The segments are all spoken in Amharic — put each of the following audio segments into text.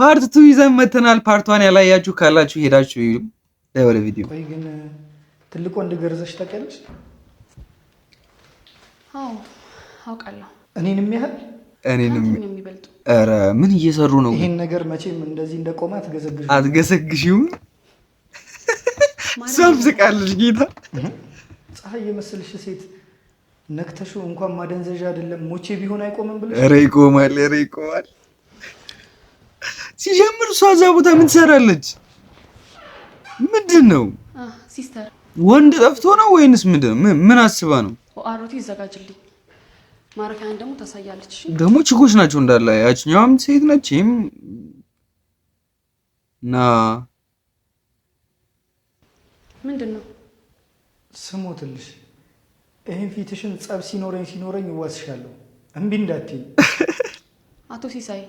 ፓርት 2 ይዘን መተናል። ፓርቷን ያላያችሁ ካላችሁ ሄዳችሁ ይሉ ወደ ቪዲዮ። ቆይ ግን ትልቅ ወንድ ገርዘሽ ታውቂያለሽ? አዎ አውቃለሁ። እኔንም ያህል የሚበልጡ። ኧረ ምን እየሰሩ ነው? ይሄን ነገር መቼም እንደዚህ እንደቆመ አትገሰግሽም? እሷም ስቃለች። ጌታ ፀሐይ የመሰልሽ ሴት ነክተሽው እንኳን ማደንዘዣ አይደለም ሞቼ ቢሆን አይቆምም ብለሽ። ኧረ ይቆማል፣ ኧረ ይቆማል። ሲጀምር እሷ እዛ ቦታ ምን ትሰራለች? ምንድን ነው ሲስተር? ወንድ ጠፍቶ ነው ወይንስ ምን አስባ ነው? አሮቲ ይዘጋጅልኝ። ማረፊያን ደግሞ ታሳያለች። ደግሞ ችኮች ናቸው እንዳለ። ያችኛዋም ሴት ነች። ይሄም ምንድን ነው ስሞትልሽ? ይሄን ፊትሽን ጸብ ሲኖረኝ እዋስሻለሁ። እምቢ እንዳትዪ። አቶ ሲሳይ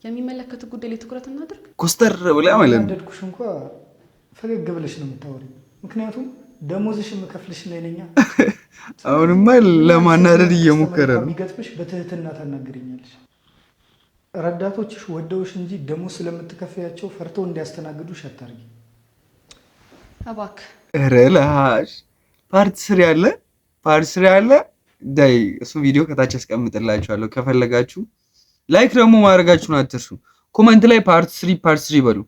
የሚመለከት ጉዳይ ላይ ትኩረት እናድርግ። ኮስተር ብላ ማለት ነው። እንደድኩሽ እንኳን ፈገግ ብለሽ ነው የምታወሪው። ምክንያቱም ደሞዝሽ የምከፍልሽ ነኝ። አሁንማ ለማናደድ እየሞከረ ነው። የሚገጥምሽ በትህትና ታናግረኛለሽ። ረዳቶችሽ ወደውሽ እንጂ ደሞዝ ስለምትከፍያቸው ፈርተው እንዲያስተናግዱሽ አታርጊ እባክህ። ኧረ ለሃሽ ፓርት 3 ያለ ዳይ እሱ ቪዲዮ ከታች አስቀምጥላችኋለሁ። ከፈለጋችሁ ላይክ ደግሞ ማድረጋችሁን አትርሱ። ኮሜንት ላይ ፓርት 3 በሉ።